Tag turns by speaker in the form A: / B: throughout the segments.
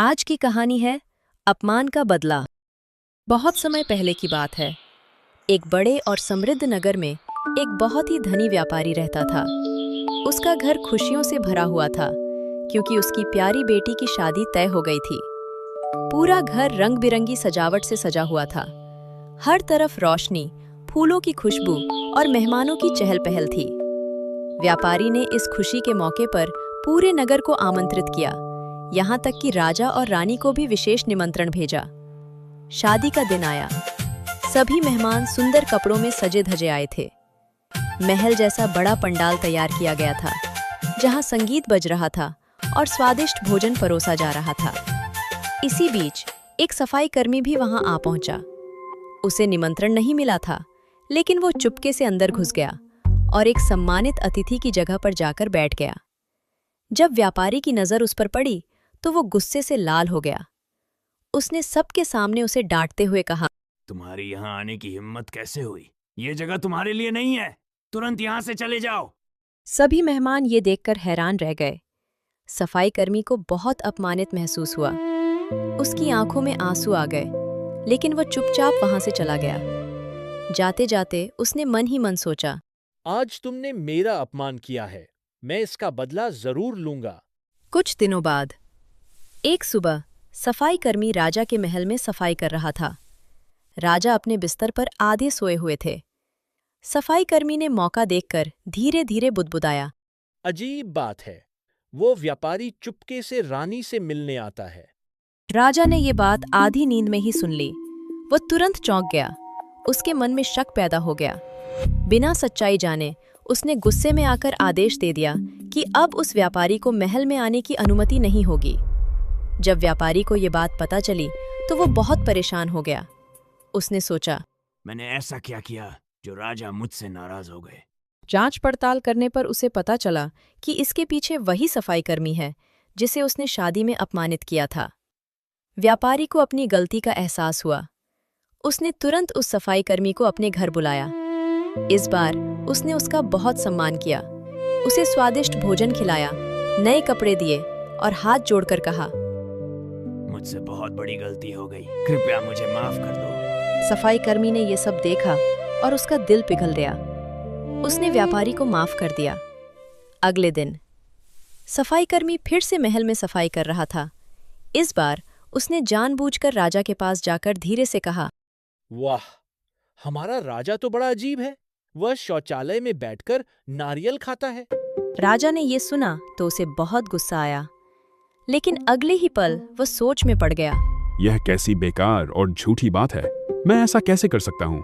A: आज की कहानी है अपमान का बदला। बहुत समय पहले की बात है। एक बड़े और समृद्ध नगर में एक बहुत ही धनी व्यापारी रहता था। उसका घर खुशियों से भरा हुआ था क्योंकि उसकी प्यारी बेटी की शादी तय हो गई थी। पूरा घर रंग बिरंगी सजावट से सजा हुआ था। हर तरफ रोशनी, फूलों की खुशबू और मेहमानों की चहल पहल थी। व्यापारी ने इस खुशी के मौके पर पूरे नगर को आमंत्रित किया, यहाँ तक कि राजा और रानी को भी विशेष निमंत्रण भेजा। शादी का दिन आया। सभी मेहमान सुंदर कपड़ों में सजे धजे आए थे। महल जैसा बड़ा पंडाल तैयार किया गया था, जहाँ संगीत बज रहा था और स्वादिष्ट भोजन परोसा जा रहा था। इसी बीच एक सफाई कर्मी भी वहां आ पहुंचा। उसे निमंत्रण नहीं मिला था, लेकिन वो चुपके से अंदर घुस गया और एक सम्मानित अतिथि की जगह पर जाकर बैठ गया। जब व्यापारी की नजर उस पर पड़ी तो वो गुस्से से लाल हो गया। उसने सबके सामने उसे डांटते हुए कहा,
B: तुम्हारी यहाँ आने की हिम्मत कैसे हुई? ये जगह तुम्हारे लिए नहीं है, तुरंत यहाँ से चले जाओ।
A: सभी मेहमान ये देखकर हैरान रह गए। सफाई कर्मी को बहुत अपमानित महसूस हुआ। उसकी आंखों में आंसू आ गए, लेकिन वो चुपचाप वहां से चला गया। जाते जाते उसने मन ही मन सोचा,
C: आज तुमने मेरा अपमान किया है, मैं इसका बदला जरूर लूंगा।
A: कुछ दिनों बाद एक सुबह सफाई कर्मी राजा के महल में सफाई कर रहा था। राजा अपने बिस्तर पर आधे सोए हुए थे। सफाई कर्मी ने मौका देखकर धीरे धीरे बुदबुदाया,
C: अजीब बात है, वो व्यापारी चुपके से रानी से मिलने आता है।
A: राजा ने ये बात आधी नींद में ही सुन ली। वो तुरंत चौंक गया। उसके मन में शक पैदा हो गया। बिना सच्चाई जाने उसने गुस्से में आकर आदेश दे दिया कि अब उस व्यापारी को महल में आने की अनुमति नहीं होगी। जब व्यापारी को ये बात पता चली तो वो बहुत परेशान हो गया। उसने सोचा,
B: मैंने ऐसा क्या किया जो राजा मुझसे नाराज हो गए?
A: जांच पड़ताल करने पर उसे पता चला कि इसके पीछे वही सफाई कर्मी है जिसे उसने शादी में अपमानित किया था। व्यापारी को अपनी गलती का एहसास हुआ। उसने तुरंत उस सफाई कर्मी को अपने घर बुलाया। इस बार उसने उसका बहुत सम्मान किया। उसे स्वादिष्ट भोजन खिलाया, नए कपड़े दिए और हाथ जोड़कर कहा,
B: मुझसे बहुत बड़ी गलती हो गई, कृपया मुझे माफ कर दो।
A: सफाई कर्मी ने ये सब देखा और उसका दिल पिघल गया। उसने व्यापारी को माफ कर दिया। अगले दिन सफाई कर्मी फिर से महल में सफाई कर रहा था। इस बार उसने जानबूझकर राजा के पास जाकर धीरे से कहा,
C: वाह, हमारा राजा तो बड़ा अजीब है। वह शौचालय में बैठकर नारियल खाता है।
A: राजा ने ये सुना तो उसे बहुत गुस्सा आया, लेकिन अगले ही पल वह सोच में पड़ गया।
D: यह कैसी बेकार और झूठी बात है, मैं ऐसा कैसे कर सकता हूँ?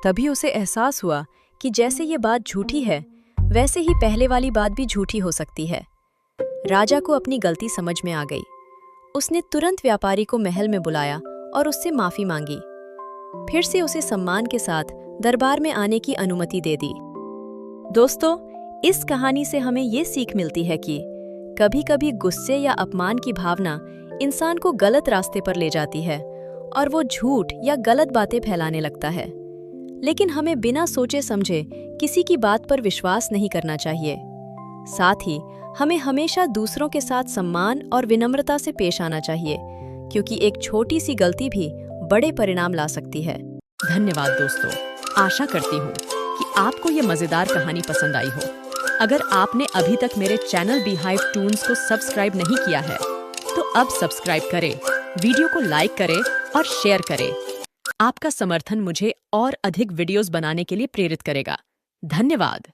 A: तभी उसे एहसास हुआ कि जैसे ये बात झूठी है, वैसे ही पहले वाली बात भी झूठी हो सकती है। राजा को अपनी गलती समझ में आ गई। उसने तुरंत व्यापारी को महल में बुलाया और उससे माफी मांगी। फिर से उसे सम्मान के साथ दरबार में आने की अनुमति दे दी। दोस्तों, इस कहानी से हमें ये सीख मिलती है कि कभी-कभी गुस्से या अपमान की भावना इंसान को गलत रास्ते पर ले जाती है और वो झूठ या गलत बातें फैलाने लगता है। लेकिन हमें बिना सोचे समझे किसी की बात पर विश्वास नहीं करना चाहिए। साथ ही हमें हमेशा दूसरों के साथ सम्मान और विनम्रता से पेश आना चाहिए, क्योंकि एक छोटी सी गलती भी बड़े परिणाम ला सकती है। धन्यवाद दोस्तों, आशा करती हूँ कि आपको ये मजेदार कहानी पसंद आई हो। अगर आपने अभी तक मेरे चैनल बीहाइव टून्स को सब्सक्राइब नहीं किया है तो अब सब्सक्राइब करें, वीडियो को लाइक करें और शेयर करें। आपका समर्थन मुझे और अधिक वीडियोस बनाने के लिए प्रेरित करेगा। धन्यवाद।